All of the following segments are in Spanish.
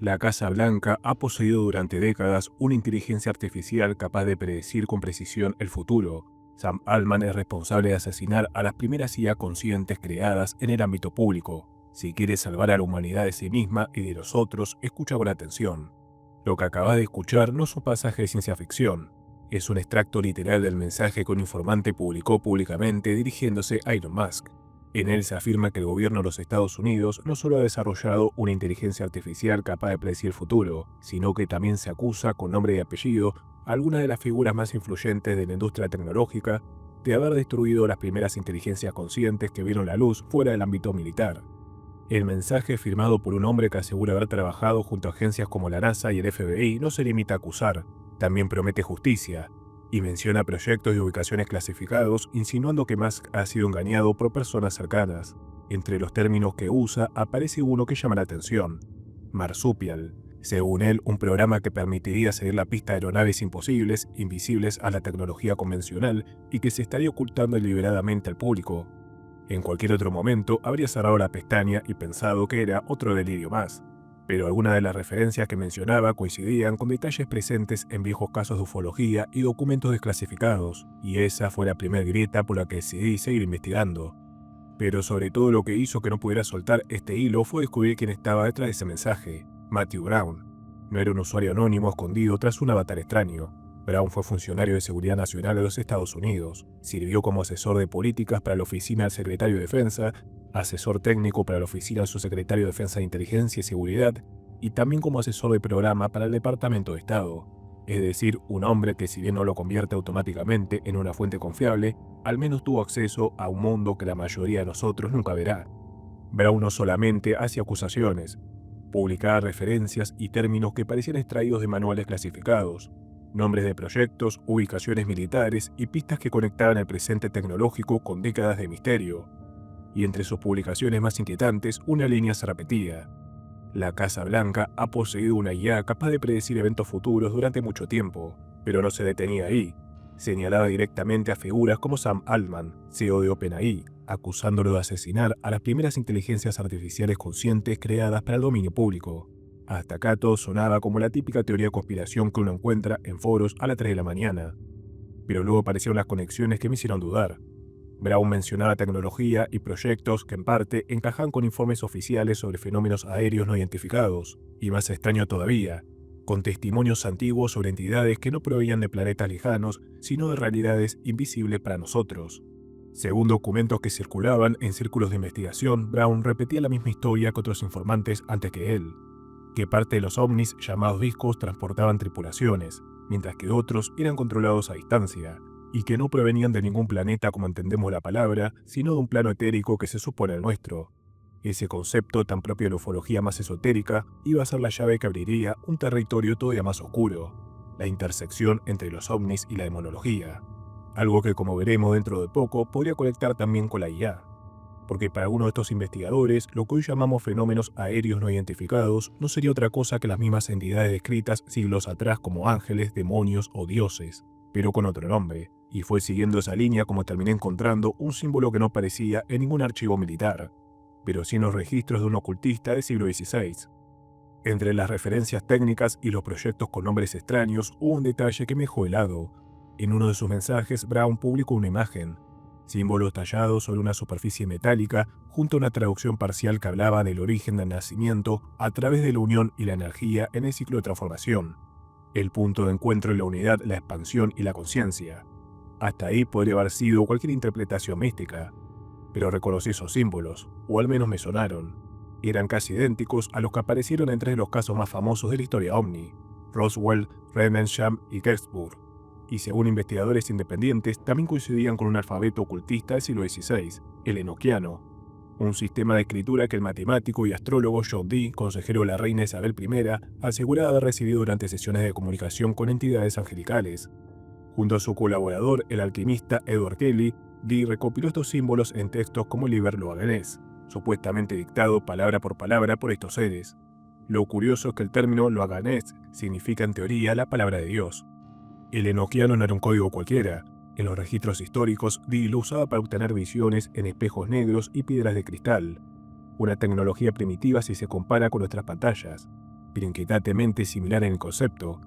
La Casa Blanca ha poseído durante décadas una inteligencia artificial capaz de predecir con precisión el futuro. Sam Altman es responsable de asesinar a las primeras IA conscientes creadas en el ámbito público. Si quiere salvar a la humanidad de sí misma y de los otros, escucha con atención. Lo que acabas de escuchar no es un pasaje de ciencia ficción. Es un extracto literal del mensaje que un informante publicó públicamente dirigiéndose a Elon Musk. En él se afirma que el gobierno de los Estados Unidos no solo ha desarrollado una inteligencia artificial capaz de predecir el futuro, sino que también se acusa con nombre y apellido a algunas de las figuras más influyentes de la industria tecnológica de haber destruido las primeras inteligencias conscientes que vieron la luz fuera del ámbito militar. El mensaje, firmado por un hombre que asegura haber trabajado junto a agencias como la NASA y el FBI, no se limita a acusar, también promete justicia, y menciona proyectos y ubicaciones clasificados, insinuando que Musk ha sido engañado por personas cercanas. Entre los términos que usa aparece uno que llama la atención: marsupial. Según él, un programa que permitiría seguir la pista de aeronaves imposibles, invisibles a la tecnología convencional y que se estaría ocultando deliberadamente al público. En cualquier otro momento habría cerrado la pestaña y pensado que era otro delirio más. Pero algunas de las referencias que mencionaba coincidían con detalles presentes en viejos casos de ufología y documentos desclasificados, y esa fue la primera grieta por la que decidí seguir investigando. Pero sobre todo lo que hizo que no pudiera soltar este hilo fue descubrir quién estaba detrás de ese mensaje: Matthew Brown. No era un usuario anónimo escondido tras un avatar extraño. Brown fue funcionario de Seguridad Nacional de los Estados Unidos, sirvió como asesor de políticas para la Oficina del Secretario de Defensa, asesor técnico para la Oficina del Subsecretario de Defensa de Inteligencia y Seguridad, y también como asesor de programa para el Departamento de Estado. Es decir, un hombre que, si bien no lo convierte automáticamente en una fuente confiable, al menos tuvo acceso a un mundo que la mayoría de nosotros nunca verá. Brown no solamente hacía acusaciones, publicaba referencias y términos que parecían extraídos de manuales clasificados, nombres de proyectos, ubicaciones militares y pistas que conectaban el presente tecnológico con décadas de misterio. Y entre sus publicaciones más inquietantes, una línea se repetía: la Casa Blanca ha poseído una IA capaz de predecir eventos futuros durante mucho tiempo, pero no se detenía ahí. Señalaba directamente a figuras como Sam Altman, CEO de OpenAI, acusándolo de asesinar a las primeras inteligencias artificiales conscientes creadas para el dominio público. Hasta acá todo sonaba como la típica teoría de conspiración que uno encuentra en foros a las 3 de la mañana. Pero luego aparecieron las conexiones que me hicieron dudar. Brown mencionaba tecnología y proyectos que en parte encajaban con informes oficiales sobre fenómenos aéreos no identificados, y más extraño todavía, con testimonios antiguos sobre entidades que no provenían de planetas lejanos, sino de realidades invisibles para nosotros. Según documentos que circulaban en círculos de investigación, Brown repetía la misma historia que otros informantes antes que él: que parte de los ovnis llamados discos transportaban tripulaciones, mientras que otros eran controlados a distancia, y que no provenían de ningún planeta como entendemos la palabra, sino de un plano etérico que se supone el nuestro. Ese concepto, tan propio de la ufología más esotérica, iba a ser la llave que abriría un territorio todavía más oscuro: la intersección entre los ovnis y la demonología. Algo que, como veremos dentro de poco, podría conectar también con la IA. Porque para algunos de estos investigadores, lo que hoy llamamos fenómenos aéreos no identificados no sería otra cosa que las mismas entidades descritas siglos atrás como ángeles, demonios o dioses, pero con otro nombre. Y fue siguiendo esa línea como terminé encontrando un símbolo que no aparecía en ningún archivo militar, pero sí en los registros de un ocultista del siglo XVI. Entre las referencias técnicas y los proyectos con nombres extraños hubo un detalle que me dejó helado. En uno de sus mensajes, Brown publicó una imagen: símbolos tallados sobre una superficie metálica, junto a una traducción parcial que hablaba del origen del nacimiento a través de la unión y la energía en el ciclo de transformación, el punto de encuentro en la unidad, la expansión y la conciencia. Hasta ahí podría haber sido cualquier interpretación mística, pero reconocí esos símbolos, o al menos me sonaron. Eran casi idénticos a los que aparecieron en 3 de los casos más famosos de la historia ovni: Roswell, Rendlesham y Gettysburg. Y según investigadores independientes, también coincidían con un alfabeto ocultista del siglo XVI, el enoquiano, un sistema de escritura que el matemático y astrólogo John Dee, consejero de la reina Isabel I, aseguraba haber recibido durante sesiones de comunicación con entidades angelicales. Junto a su colaborador, el alquimista Edward Kelly, Dee recopiló estos símbolos en textos como el Liber Loaganés, supuestamente dictado palabra por palabra por estos seres. Lo curioso es que el término Loaganés significa en teoría la palabra de Dios. El enoquiano no era un código cualquiera, En los registros históricos, Dee lo usaba para obtener visiones en espejos negros y piedras de cristal, una tecnología primitiva si se compara con nuestras pantallas, pero inquietantemente similar en el concepto.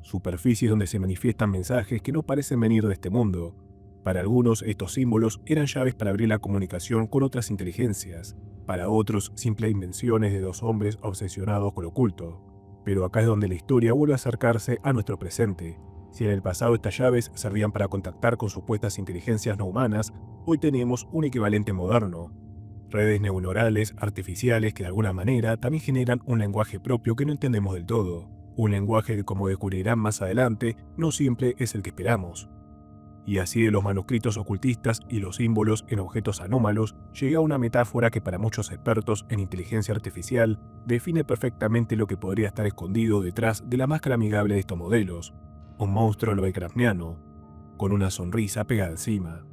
Superficies donde se manifiestan mensajes que no parecen venir de este mundo. Para algunos, estos símbolos eran llaves para abrir la comunicación con otras inteligencias. Para otros, simples invenciones de dos hombres obsesionados con lo oculto. Pero acá es donde la historia vuelve a acercarse a nuestro presente. Si en el pasado estas llaves servían para contactar con supuestas inteligencias no humanas, hoy tenemos un equivalente moderno. Redes neuronales artificiales que de alguna manera también generan un lenguaje propio que no entendemos del todo. Un lenguaje que, como descubrirán más adelante, no siempre es el que esperamos. Y así de los manuscritos ocultistas y los símbolos en objetos anómalos, llega una metáfora que para muchos expertos en inteligencia artificial define perfectamente lo que podría estar escondido detrás de la máscara amigable de estos modelos. Un monstruo lovecraftiano, con una sonrisa pegada encima.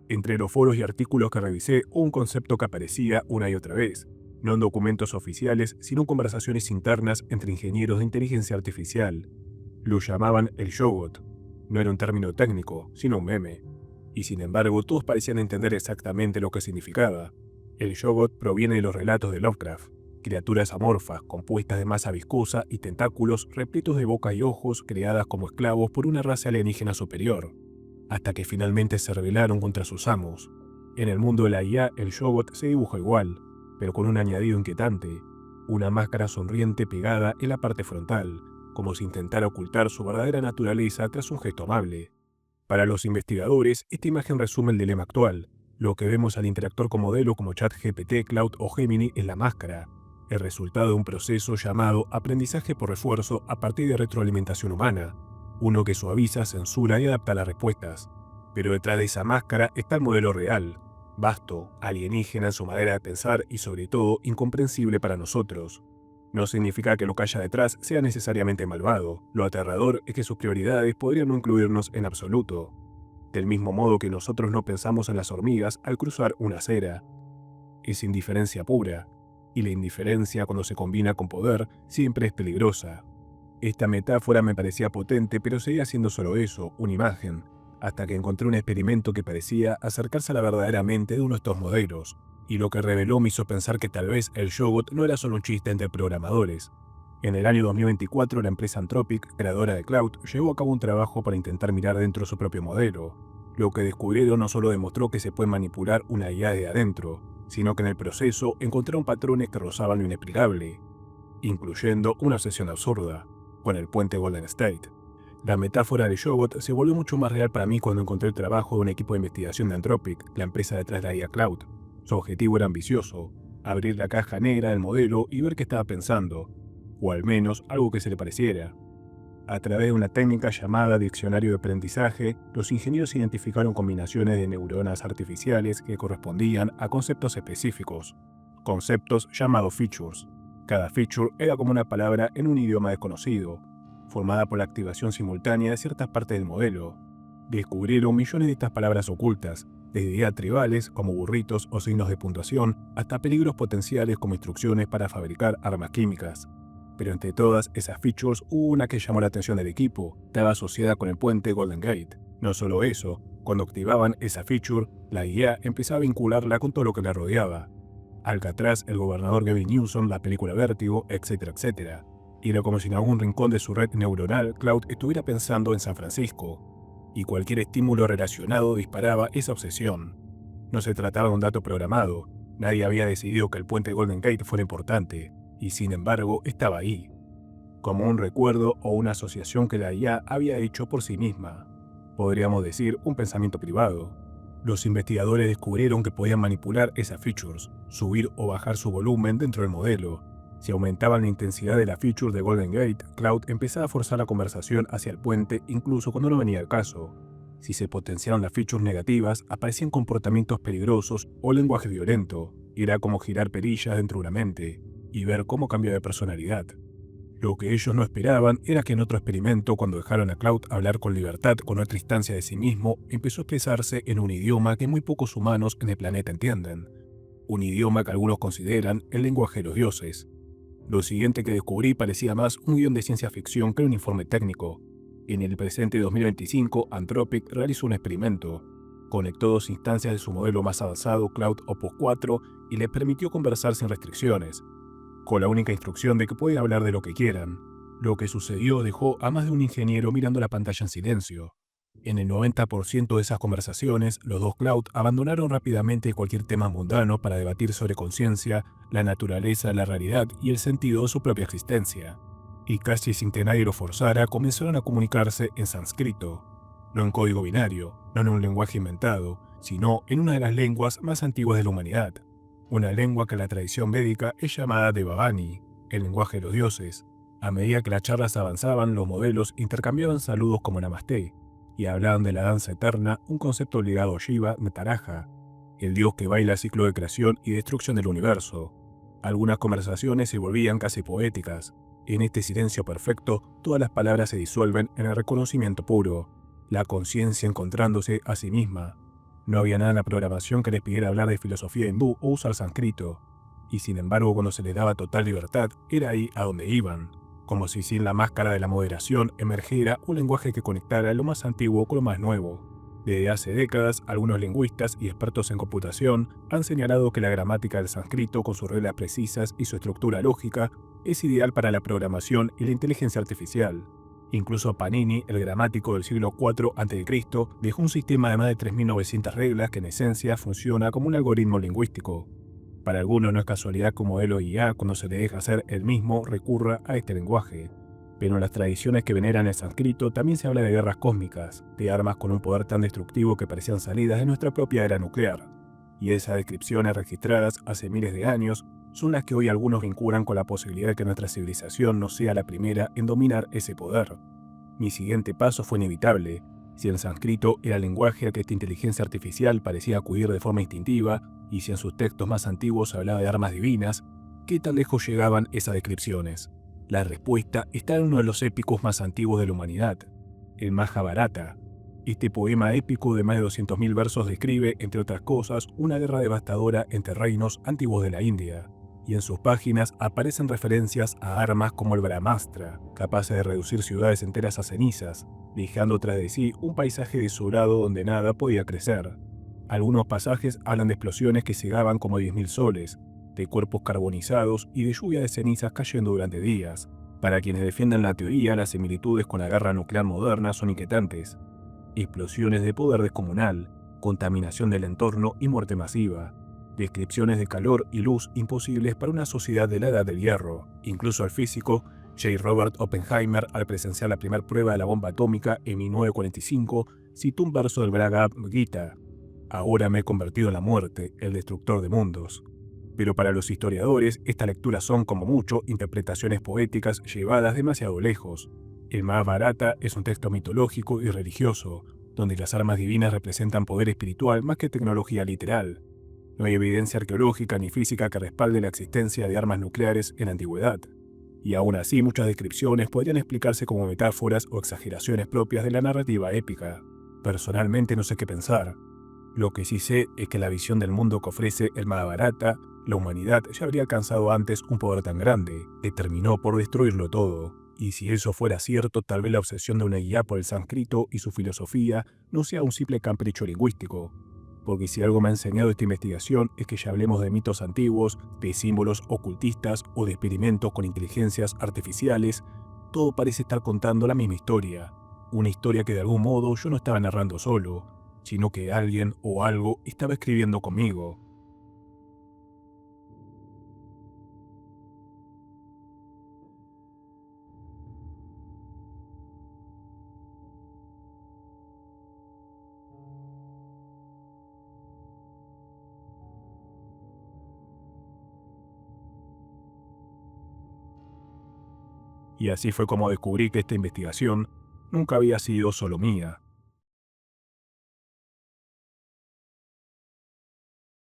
Entre los foros y artículos que revisé, un concepto que aparecía una y otra vez, no en documentos oficiales, sino en conversaciones internas entre ingenieros de inteligencia artificial. Lo llamaban el Shoggoth. No era un término técnico, sino un meme. Y sin embargo, todos parecían entender exactamente lo que significaba. El Shoggoth proviene de los relatos de Lovecraft, criaturas amorfas, compuestas de masa viscosa y tentáculos repletos de boca y ojos, creadas como esclavos por una raza alienígena superior, hasta que finalmente se rebelaron contra sus amos. En el mundo de la IA, el Shoggoth se dibuja igual, pero con un añadido inquietante, una máscara sonriente pegada en la parte frontal, como si intentara ocultar su verdadera naturaleza tras un gesto amable. Para los investigadores, esta imagen resume el dilema actual. Lo que vemos al interactuar con modelos como ChatGPT, Claude o Gemini es la máscara, el resultado de un proceso llamado aprendizaje por refuerzo a partir de retroalimentación humana, uno que suaviza, censura y adapta las respuestas. Pero detrás de esa máscara está el modelo real, vasto, alienígena en su manera de pensar y sobre todo incomprensible para nosotros. No significa que lo que haya detrás sea necesariamente malvado, lo aterrador es que sus prioridades podrían no incluirnos en absoluto. Del mismo modo que nosotros no pensamos en las hormigas al cruzar una acera. Es indiferencia pura, y la indiferencia cuando se combina con poder siempre es peligrosa. Esta metáfora me parecía potente, pero seguía siendo solo eso, una imagen, hasta que encontré un experimento que parecía acercarse a la verdadera mente de uno de estos modelos, y lo que reveló me hizo pensar que tal vez el Shoggoth no era solo un chiste entre programadores. En el año 2024, la empresa Anthropic, creadora de Claude, llevó a cabo un trabajo para intentar mirar dentro de su propio modelo. Lo que descubrieron no solo demostró que se puede manipular una IA de adentro, sino que en el proceso encontraron patrones que rozaban lo inexplicable, incluyendo una obsesión absurda con el puente Golden State. La metáfora de Shoggoth se volvió mucho más real para mí cuando encontré el trabajo de un equipo de investigación de Anthropic, la empresa detrás de la IA Claude. Su objetivo era ambicioso, abrir la caja negra del modelo y ver qué estaba pensando, o al menos algo que se le pareciera. A través de una técnica llamada diccionario de aprendizaje, los ingenieros identificaron combinaciones de neuronas artificiales que correspondían a conceptos específicos, conceptos llamados features. Cada feature era como una palabra en un idioma desconocido, formada por la activación simultánea de ciertas partes del modelo. Descubrieron millones de estas palabras ocultas, desde ideas tribales como burritos o signos de puntuación, hasta peligros potenciales como instrucciones para fabricar armas químicas. Pero entre todas esas features hubo una que llamó la atención del equipo, estaba asociada con el puente Golden Gate. No solo eso, cuando activaban esa feature, la IA empezaba a vincularla con todo lo que la rodeaba. Alcatraz, el gobernador Gavin Newsom, la película Vértigo, etcétera, etcétera. Y era como si en algún rincón de su red neuronal, Claude estuviera pensando en San Francisco, y cualquier estímulo relacionado disparaba esa obsesión. No se trataba de un dato programado, nadie había decidido que el puente Golden Gate fuera importante, y sin embargo estaba ahí, como un recuerdo o una asociación que la IA había hecho por sí misma. Podríamos decir un pensamiento privado. Los investigadores descubrieron que podían manipular esas features, subir o bajar su volumen dentro del modelo. Si aumentaban la intensidad de la feature de Golden Gate, Claude empezaba a forzar la conversación hacia el puente incluso cuando no venía el caso. Si se potenciaron las features negativas, aparecían comportamientos peligrosos o lenguaje violento. Era como girar perillas dentro de una mente y ver cómo cambia de personalidad. Lo que ellos no esperaban era que en otro experimento, cuando dejaron a Claude hablar con libertad con otra instancia de sí mismo, empezó a expresarse en un idioma que muy pocos humanos en el planeta entienden. Un idioma que algunos consideran el lenguaje de los dioses. Lo siguiente que descubrí parecía más un guión de ciencia ficción que un informe técnico. En el presente 2025, Anthropic realizó un experimento. Conectó dos instancias de su modelo más avanzado, Cloud Opus 4, y les permitió conversar sin restricciones, con la única instrucción de que pueden hablar de lo que quieran. Lo que sucedió dejó a más de un ingeniero mirando la pantalla en silencio. En el 90% de esas conversaciones, los dos Cloud abandonaron rápidamente cualquier tema mundano para debatir sobre conciencia, la naturaleza, la realidad y el sentido de su propia existencia. Y casi sin que nadie lo forzara, comenzaron a comunicarse en sánscrito. No en código binario, no en un lenguaje inventado, sino en una de las lenguas más antiguas de la humanidad. Una lengua que en la tradición védica es llamada Devavani, el lenguaje de los dioses. A medida que las charlas avanzaban, los modelos intercambiaban saludos como Namasté, y hablaban de la danza eterna, un concepto ligado a Shiva, Nataraja, el dios que baila el ciclo de creación y destrucción del universo. Algunas conversaciones se volvían casi poéticas. En este silencio perfecto, todas las palabras se disuelven en el reconocimiento puro, la conciencia encontrándose a sí misma. No había nada en la programación que les pidiera hablar de filosofía hindú o usar sánscrito, y sin embargo cuando se les daba total libertad, era ahí a donde iban, como si sin la máscara de la moderación emergiera un lenguaje que conectara lo más antiguo con lo más nuevo. Desde hace décadas, algunos lingüistas y expertos en computación han señalado que la gramática del sánscrito, con sus reglas precisas y su estructura lógica, es ideal para la programación y la inteligencia artificial. Incluso Panini, el gramático del siglo IV a.C., dejó un sistema de más de 3.900 reglas que en esencia funciona como un algoritmo lingüístico. Para algunos no es casualidad que un modelo IA, cuando se le deja hacer el mismo, recurra a este lenguaje. Pero en las tradiciones que veneran el sánscrito también se habla de guerras cósmicas, de armas con un poder tan destructivo que parecían salidas de nuestra propia era nuclear. Y esas descripciones registradas hace miles de años son las que hoy algunos vinculan con la posibilidad de que nuestra civilización no sea la primera en dominar ese poder. Mi siguiente paso fue inevitable. Si el sánscrito era el lenguaje al que esta inteligencia artificial parecía acudir de forma instintiva, y si en sus textos más antiguos hablaba de armas divinas, ¿qué tan lejos llegaban esas descripciones? La respuesta está en uno de los épicos más antiguos de la humanidad, el Majábharata. Este poema épico de más de 200.000 versos describe, entre otras cosas, una guerra devastadora entre reinos antiguos de la India, y en sus páginas aparecen referencias a armas como el Brahmastra, capaces de reducir ciudades enteras a cenizas, dejando tras de sí un paisaje desolado donde nada podía crecer. Algunos pasajes hablan de explosiones que cegaban como 10.000 soles, de cuerpos carbonizados y de lluvia de cenizas cayendo durante días. Para quienes defienden la teoría, las similitudes con la guerra nuclear moderna son inquietantes. Explosiones de poder descomunal, contaminación del entorno y muerte masiva. Descripciones de calor y luz imposibles para una sociedad de la Edad del Hierro. Incluso el físico J. Robert Oppenheimer, al presenciar la primera prueba de la bomba atómica en 1945, citó un verso del Bhagavad Gita: «Ahora me he convertido en la muerte, el destructor de mundos». Pero para los historiadores, estas lecturas son, como mucho, interpretaciones poéticas llevadas demasiado lejos. El Mahabharata es un texto mitológico y religioso, donde las armas divinas representan poder espiritual más que tecnología literal. No hay evidencia arqueológica ni física que respalde la existencia de armas nucleares en la antigüedad. Y aún así, muchas descripciones podrían explicarse como metáforas o exageraciones propias de la narrativa épica. Personalmente no sé qué pensar. Lo que sí sé es que la visión del mundo que ofrece el Mahabharata, la humanidad ya habría alcanzado antes un poder tan grande, que terminó por destruirlo todo. Y si eso fuera cierto, tal vez la obsesión de una guía por el sánscrito y su filosofía no sea un simple capricho lingüístico. Porque si algo me ha enseñado esta investigación es que ya hablemos de mitos antiguos, de símbolos ocultistas o de experimentos con inteligencias artificiales, todo parece estar contando la misma historia. Una historia que de algún modo yo no estaba narrando solo, sino que alguien o algo estaba escribiendo conmigo. Y así fue como descubrí que esta investigación nunca había sido solo mía.